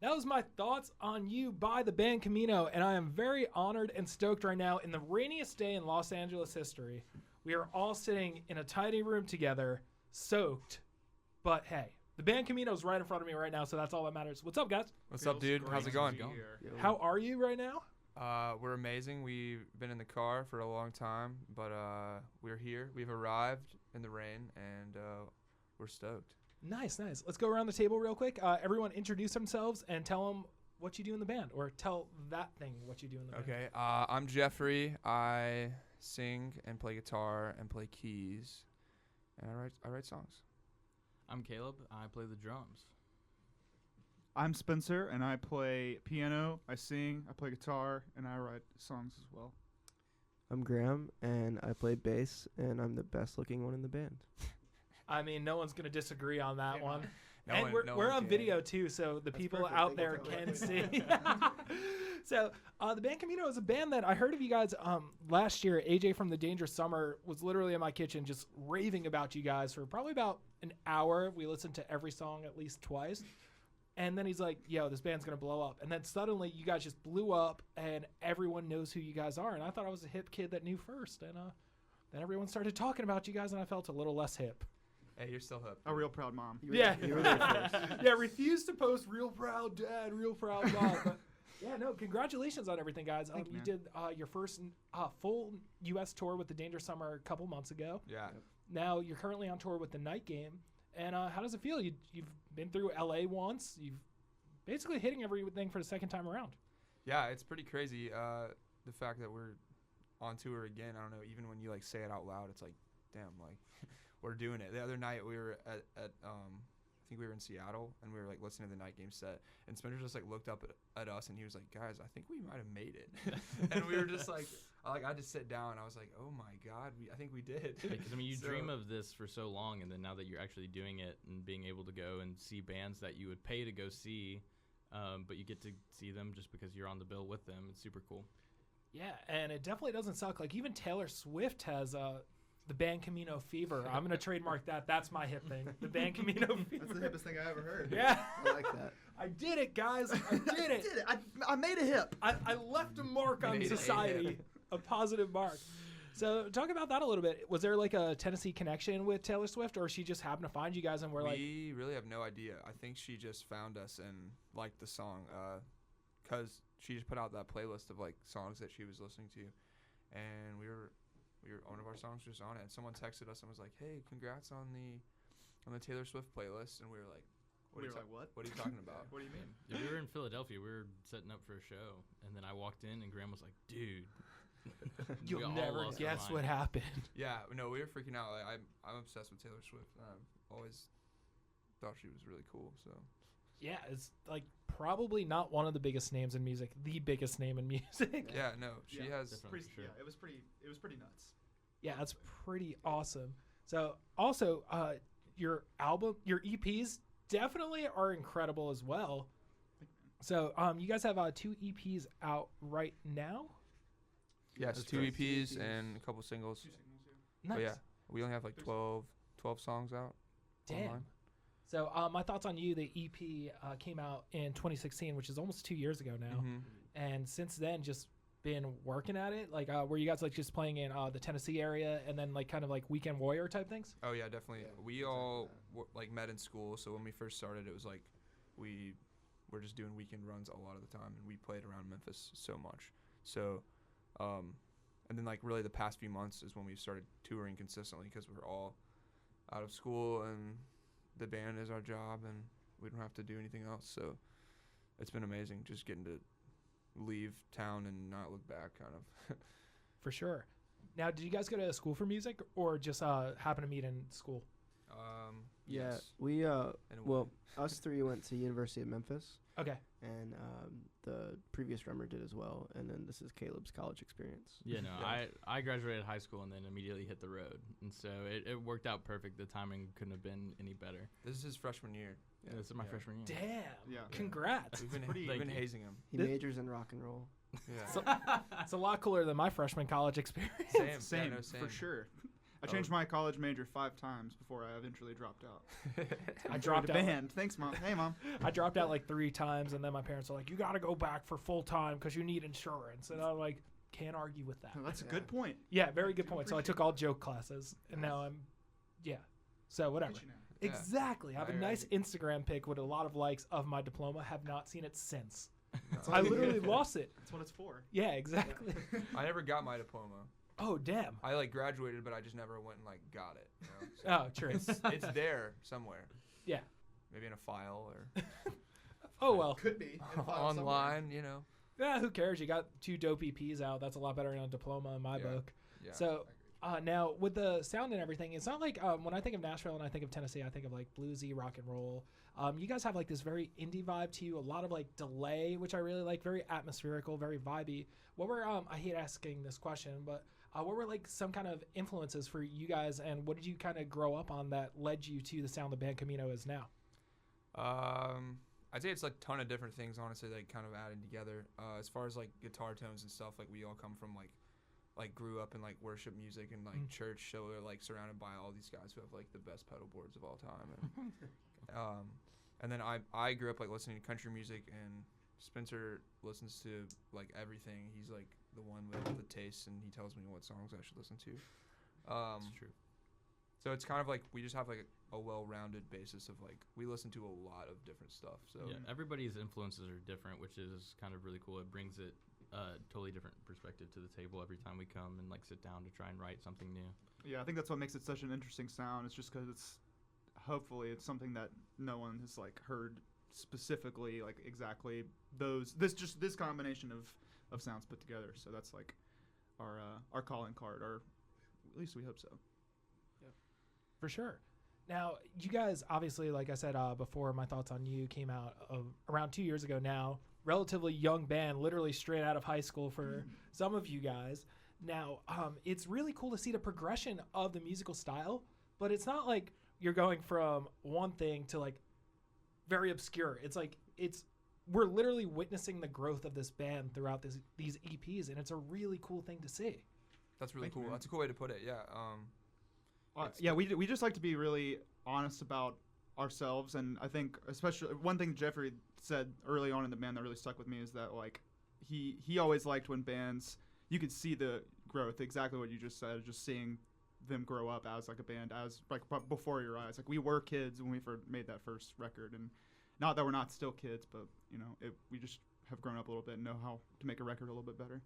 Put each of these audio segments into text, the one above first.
That was my thoughts on you by the Band Camino, and I am very honored and stoked right now. In the rainiest day in Los Angeles history, we are all sitting in a tiny room together, soaked. But hey, the Band Camino is right in front of me right now, so that's all that matters. What's up, guys? What's up, dude? How's it going? How are you right now? We're amazing. We've been in the car for a long time, but we're here. We've arrived in the rain, and we're stoked. Nice. Let's go around the table real quick. Everyone introduce themselves and tell them what you do in the band, or tell that thing what you do in the band. Okay. I'm Jeffrey. I sing and play guitar and play keys, and I write songs. I'm Caleb. I play the drums. I'm Spencer, and I play piano, I sing, I play guitar, and I write songs as well. I'm Graham, and I play bass, and I'm the best looking one in the band. I mean, no one's going to disagree on that one. No and one we're on can. video, too, so the people perfect. out Thank you there for can letting see. So the Band Camino is a band that I heard of you guys last year. AJ from The Dangerous Summer was literally in my kitchen just raving about you guys for probably about an hour. We listened to every song at least twice. And then he's like, yo, this band's going to blow up. And then suddenly you guys just blew up and everyone knows who you guys are. And I thought I was a hip kid that knew first. And then everyone started talking about you guys and I felt a little less hip. Hey, you're still hip. A real proud mom. Yeah. You were there first. Yeah, refused to post real proud dad, real proud mom. But yeah, no, congratulations on everything, guys. Thank you, You man. did your first full U.S. tour with the Dangerous Summer a couple months ago. Yeah. Now you're currently on tour with the Night Game. And how does it feel? You've been through L.A. once. You've basically hitting everything for the second time around. Yeah, it's pretty crazy. The fact that we're on tour again, I don't know, even when you like say it out loud, it's like, damn, like we're doing it. The other night we were at I think we were in Seattle and we were like listening to the Night Game set, and Spencer just like looked up at us and he was like, guys, I think we might have made it. And we were just like I had to sit down and I was like, oh my God, I think we did. Because I mean, you So- dream of this for so long, and then now that you're actually doing it and being able to go and see bands that you would pay to go see, but you get to see them just because you're on the bill with them. It's super cool. Yeah, and it definitely doesn't suck. Like even Taylor Swift has the Band Camino fever. I'm going to trademark that. That's my hip thing. The Band Camino fever. That's the hippest thing I ever heard. Yeah. I like that. I did it, guys. I did it. I did it. I made a hip. I left a mark on Made a society, a positive mark. So talk about that a little bit. Was there like a Tennessee connection with Taylor Swift, or she just happened to find you guys and we're like... We really have no idea. I think she just found us and liked the song because she just put out that playlist of like songs that she was listening to, and we were one of our songs was on it, and someone texted us and was like, hey, congrats on the Taylor Swift playlist, and we were like, what are you talking about? What do you mean? Yeah, we were in Philadelphia. We were setting up for a show, and then I walked in, and Graham was like, dude. We You'll all never lost our guess mind. what happened. Yeah, no, we were freaking out. Like, I'm obsessed with Taylor Swift. I've always thought she was really cool. So Yeah, it's like probably not one of the biggest names in music, the biggest name in music. yeah, no, she Yeah, has. definitely. Pretty, For sure. Yeah, it was pretty nuts. Yeah, that's pretty awesome. So also, your EPs definitely are incredible as well. So you guys have 2 EPs out right now? Yes, That's 2 right. EPs and a couple singles. 2 signals, yeah. Nice. But yeah, we only have like 12 songs out. Damn. online. So my thoughts on you, the EP came out in 2016, which is almost 2 years ago now. Mhm. And since then, just been working at it? Like, were you guys like just playing in the Tennessee area and then like kind of like Weekend Warrior type things? Oh yeah, definitely. Yeah, We all like met in school, so when we first started, it was like we were just doing weekend runs a lot of the time, and we played around Memphis so much. So, and then like really the past few months is when we started touring consistently because we're all out of school and the band is our job and we don't have to do anything else. So it's been amazing just getting to leave town and not look back, kind of. For sure. Now, did you guys go to school for music or just happen to meet in school? Yeah, Yes. we In a well, way. us 3 went to University of Memphis, Okay. and the previous drummer did as well. And then this is Caleb's college experience. Yeah, no, Yeah. I graduated high school and then immediately hit the road. And so it worked out perfect. The timing couldn't have been any better. This is his freshman year. Yeah. This is my Yeah. freshman year. Damn. Yeah. Congrats. We've been, Pretty- we've been Thank you. hazing him. He This- majors in rock and roll. Yeah. So- It's a lot cooler than my freshman college experience. Same. Same, Yeah, no, same. for sure. I changed my college major 5 times before I eventually dropped out. I dropped a out. band. Thanks, Mom. Hey, Mom. I dropped out like 3 times, and then my parents were like, "You got to go back for full time because you need insurance." And I'm like, "Can't argue with that." Oh, that's a Yeah. good point. Yeah, very good point. So I took all joke classes, and now I'm, yeah. So whatever. Look at you now. Yeah. Exactly. I have a I nice Instagram pic with a lot of likes of my diploma. Have not seen it since. No. I literally lost it. That's what it's for. Yeah, exactly. I never got my diploma. Oh damn. I like graduated, but I just never went and like got it. You know? Oh, true. It's there somewhere. Yeah. Maybe in a file or Oh well. Could be. in a file online. You know. Yeah, who cares? You got 2 dope EPs out. That's a lot better than a diploma in my Yeah. book. Yeah. So now with the sound and everything, it's not like when I think of Nashville and I think of Tennessee, I think of like bluesy rock and roll. You guys have like this very indie vibe to you, a lot of like delay, which I really like, very atmospherical, very vibey. What were I hate asking this question, but what were like some kind of influences for you guys, and what did you kind of grow up on that led you to the sound the Band Camino is now? I'd say it's like a ton of different things, honestly, like kind of adding together. As far as like guitar tones and stuff, like we all come from like grew up in like worship music and like church, so we're like surrounded by all these guys who have like the best pedal boards of all time. And then I grew up like listening to country music, and Spencer listens to like everything. He's like the one with the taste, and he tells me what songs I should listen to. That's true. So it's kind of like we just have like a well-rounded basis of like we listen to a lot of different stuff. So Yeah, everybody's influences are different, which is kind of really cool. It brings it totally different perspective to the table every time we come and like sit down to try and write something new. Yeah, I think that's what makes it such an interesting sound. It's just because hopefully it's something that no one has like heard specifically, like exactly this combination of sounds put together. So that's like our calling card, or at least we hope so. For sure. Now, you guys, obviously, like I said before, My Thoughts on You came out around 2 years ago now. Relatively young band, literally straight out of high school for some of you guys. Now, it's really cool to see the progression of the musical style, but it's not like you're going from one thing to like very obscure. It's like we're literally witnessing the growth of this band throughout these EPs, and it's a really cool thing to see. that's really Thank you, cool. man. That's a cool way to put it. Yeah. Yeah, we just like to be really honest about ourselves, and I think especially one thing Jeffrey said early on in the band that really stuck with me is that like he always liked when bands, you could see the growth, exactly what you just said, just seeing them grow up as like a band, as like before your eyes. Like we were kids when we made that first record, and not that we're not still kids, but you know we just have grown up a little bit and know how to make a record a little bit better.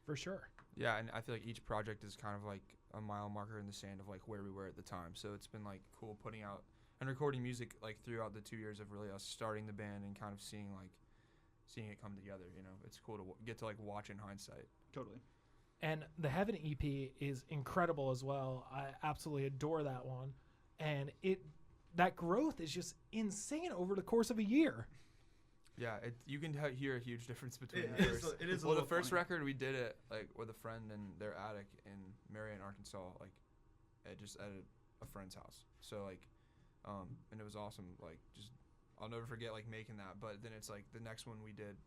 For sure. Yeah, and I feel like each project is kind of like a mile marker in the sand of like where we were at the time. So it's been like cool putting out and recording music like throughout the 2 years of really us starting the band and kind of seeing it come together. You know, it's cool to get to like watch in hindsight. Totally. And the Heaven EP is incredible as well. I absolutely adore that one. And that growth is just insane over the course of a year. Yeah, you can hear a huge difference between It the is first. it is a Well, the little first funny. record we did it like with a friend in their attic in Marion, Arkansas, like at a friend's house. So like, and it was awesome. Like just I'll never forget like making that. But then it's like the next one we did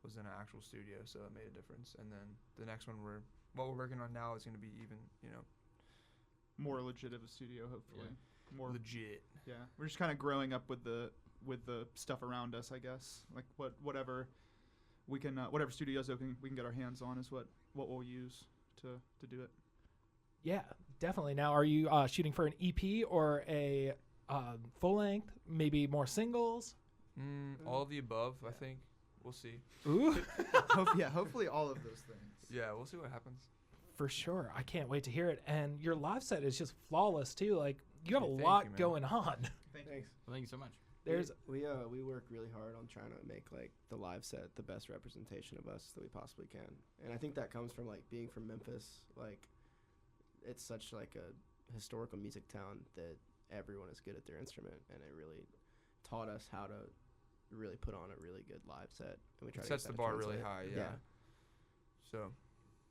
was in an actual studio, so it made a difference. And then the next one we're working on now is going to be even More legit of a studio, hopefully. More legit. Yeah, we're just kind of growing up with the stuff around us, I guess. Like whatever we can, whatever studios we can get our hands on is what we'll use to do it. Yeah, definitely. Now, are you shooting for an EP or a full length? Maybe more singles? All of the above, I think. We'll see. Ooh, Hopefully all of those things. Yeah, we'll see what happens. for sure. I can't wait to hear it. And your live set is just flawless too. Like you have a Thank lot you, man. going on. Thanks. Well, thank you so much. There's we work really hard on trying to make like the live set the best representation of us that we possibly can, and I think that comes from like being from Memphis. Like it's such like a historical music town that everyone is good at their instrument, and it really taught us how to really put on a really good live set. And we try It to sets get the that to bar really translate. high, yeah. So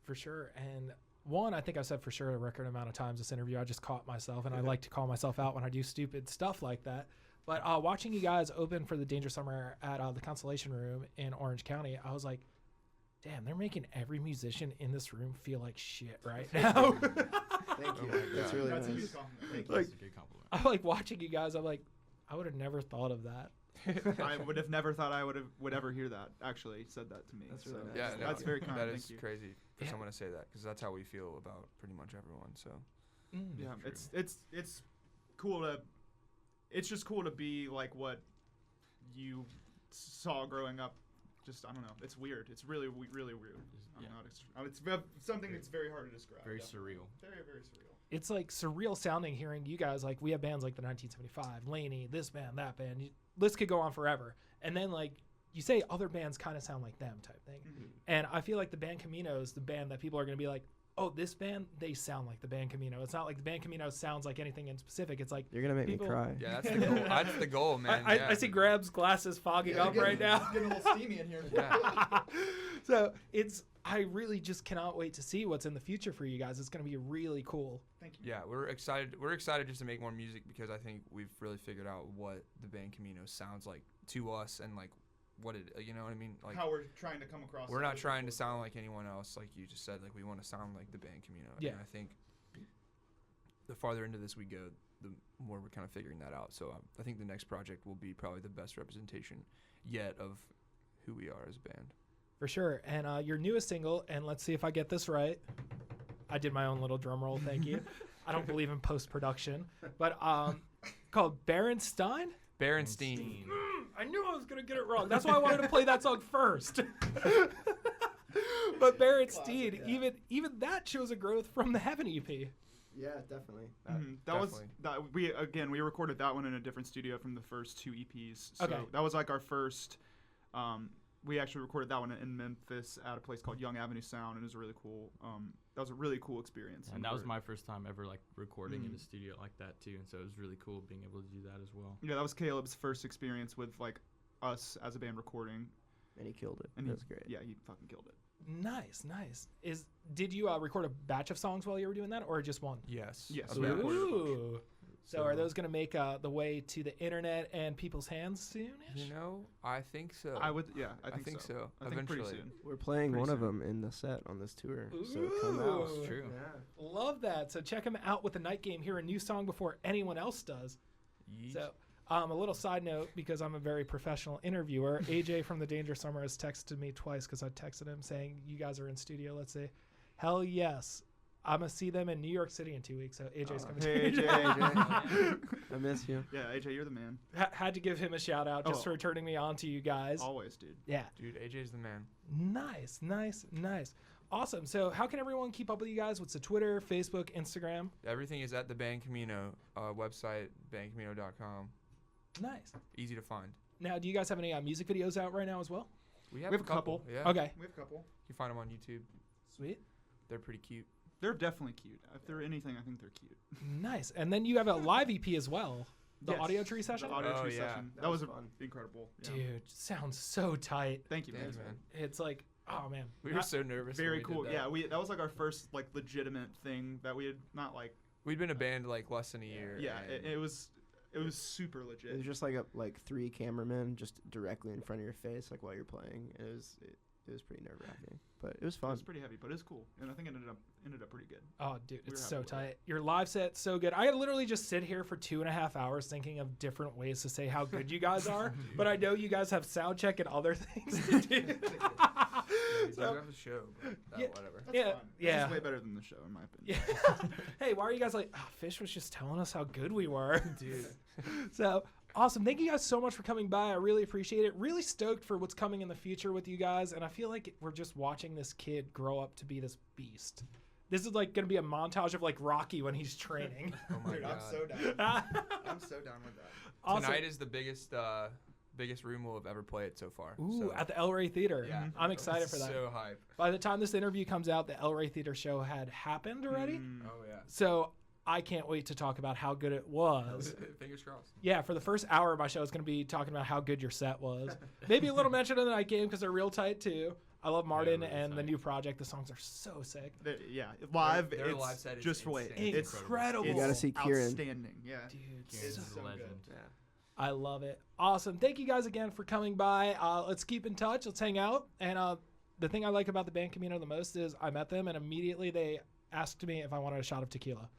for sure. And one, I think I've said for sure a record amount of times this interview. I just caught myself, and I like to call myself out when I do stupid stuff like that. But watching you guys open for the Dangerous Summer at the Constellation Room in Orange County, I was like, damn, they're making every musician in this room feel like shit right now. Thank Oh you. my That's God. really That's a nice. huge compliment. Thank you. Like- That's a good compliment. I'm like watching you guys. I'm like, I would have never thought of that. I would have never thought I would ever hear that. Actually, said that to me. That's so really nice. Yeah, Thank no, that's very kind. That Thank is you. crazy for Yeah. someone to say that because that's how we feel about pretty much everyone. So Yeah, True. it's cool to. It's just cool to be like what you saw growing up. Just I don't know. It's weird. It's really really weird. I'm Yeah. not. It's something that's very hard to describe. Very definitely. surreal. Very very surreal. It's like surreal sounding hearing you guys. Like we have bands like the 1975, Laney, this band, that band. List could go on forever. And then like you say, other bands kind of sound like them type thing. Mm-hmm. And I feel like the Band Camino is the band that people are going to be like, oh, this band, they sound like the Band Camino. It's not like the Band Camino sounds like anything in specific. It's like You're gonna make People- me cry. yeah, that's the goal. That's the goal, man. I yeah. see Grab's glasses fogging up right now. Getting a little steamy in here. Yeah. So I really just cannot wait to see what's in the future for you guys. It's going to be really cool. Thank you. Yeah, we're excited. We're excited just to make more music because I think we've really figured out what the Band Camino sounds like to us and like what it. You know what I mean? Like How we're trying to come across. we're to not other trying to people. sound like anyone else. Like you just said, like we want to sound like the Band Camino. Yeah. And I think the farther into this we go, the more we're kind of figuring that out. So I think the next project will be probably the best representation yet of who we are as a band. For sure. And your newest single, and let's see if I get this right. I did my own little drum roll. Thank you. I don't believe in post-production. But called Berenstein? Berenstein. I knew I was going to get it wrong. That's why I wanted to play that song first. But Berenstein, Classic, yeah. even that shows a growth from the Heaven EP. Yeah, definitely. That was Definitely. that we recorded that one in a different studio from the first two EPs. So Okay. that was like our first. We actually recorded that one in Memphis at a place called Young Avenue Sound, and it was really cool. That was a really cool experience. And that was we're- my first time ever like recording in Mhm. a studio like that too, and so it was really cool being able to do that as well. Yeah, that was Caleb's first experience with like us as a band recording, And he killed it. and That was great. Yeah, he fucking killed it. Nice. Did you record a batch of songs while you were doing that, or just one? Yes. Yes, A we batch. recorded a bunch. Ooh. So are those going to make the way to the internet and people's hands soon? You know, I think so. I would. Yeah, I I think, think so. I think pretty Eventually. soon. We're playing Pretty one of soon. them in the set on this tour. So come out. Ooh. True. Yeah. Love that. So check them out with the Night Game. Hear a new song before anyone else does. Yeet. So a little side note, because I'm a very professional interviewer, AJ from the Danger Summer has texted me twice because I texted him saying, you guys are in studio, let's say. Hell yes. I'm going to see them in New York City in 2 weeks. So AJ's coming Hey, to AJ. I miss you. Yeah, AJ, you're the man. Had to give him a shout out just Oh. for turning me on to you guys. Always, dude. Yeah. Dude, AJ's the man. Nice. Awesome. So how can everyone keep up with you guys? What's the Twitter, Facebook, Instagram? Everything is at the Band Camino website, bandcamino.com. Nice. Easy to find. Now, do you guys have any music videos out right now as well? We have have a a couple. Yeah. Okay. We have a couple. You can find them on YouTube. Sweet. They're pretty cute. They're definitely cute. If they're anything, I think they're cute. Nice. And then you have a live EP as well. The Yes. audio tree session? The audio Oh, tree yeah. session. That That was was fun. incredible. Yeah. Dude, sounds so tight. Thank you, Thanks, man. man. It's like, oh man. We were so nervous. when Very we did cool. that. Yeah, that was like our first like legitimate thing that we had not like. We'd been a band like less than a year. Yeah, and it was super legit. It was just like three cameramen just directly in front of your face, like while you're playing. It was pretty nerve wracking, but it was It fun. was pretty heavy, but it was cool, and I think it ended up pretty good. Oh, dude, We it's were so happy with tight. Your live set, so good. I literally just sit here for 2.5 hours thinking of different ways to say how good you guys are, but I know you guys have sound check and other things to do. Yeah, we do So- have a show, but Yeah. whatever. That's Yeah, fun. yeah. This is way better than the show, in my opinion. Yeah. Hey, why are you guys like, oh, Fish was just telling us how good we were? Dude. So awesome. Thank you guys so much for coming by. I really appreciate it. Really stoked for what's coming in the future with you guys. And I feel like we're just watching this kid grow up to be this beast. This is like going to be a montage of like Rocky when he's training. Oh my Dude, god. I'm so down. awesome. I'm so down with that. Tonight is the biggest room we'll have ever played so far. Ooh, so, at the El Rey Theater. yeah. I'm excited for that. So hype. By the time this interview comes out, the El Rey Theater show had happened already. Mm. Oh yeah. So I can't wait to talk about how good it was. Fingers crossed. Yeah, for the first hour of my show, it's going to be talking about how good your set was. Maybe a little mention of the Night Game because they're real tight too. I love Martin really and the tight. new project. The songs are so sick. Yeah, live. Their it's live set is just wait. insane. It's Incredible. You gotta see Kieran. outstanding. Yeah. Dude, Kieran's so- a so legend. good. Yeah. I love it. Awesome. Thank you guys again for coming by. Let's keep in touch. Let's hang out. And the thing I like about the Band Camino the most is I met them and immediately they asked me if I wanted a shot of tequila.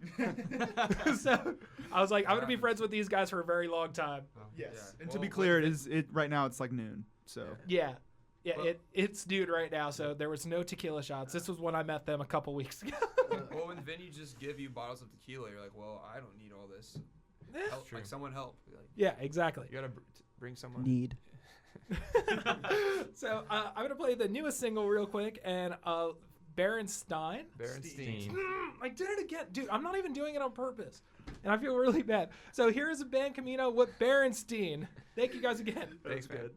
So I was like, I'm gonna be friends with these guys for a very long time. Yes. And Well, to be what clear, did- right now it's like noon. So Yeah. Yeah, Well- it's dude right now, so there was no tequila shots. This was when I met them a couple weeks ago. Well, when Vinny just give you bottles of tequila, you're like, well, I don't need all this. Help, True. like someone help. Like, Yeah, exactly. you gotta bring someone. Need. So I'm gonna play the newest single real quick, and Berenstein. Berenstein. I did it again, dude. I'm not even doing it on purpose, and I feel really bad. So here is a Band Camino with Berenstein. Thank you guys again. Thanks, man.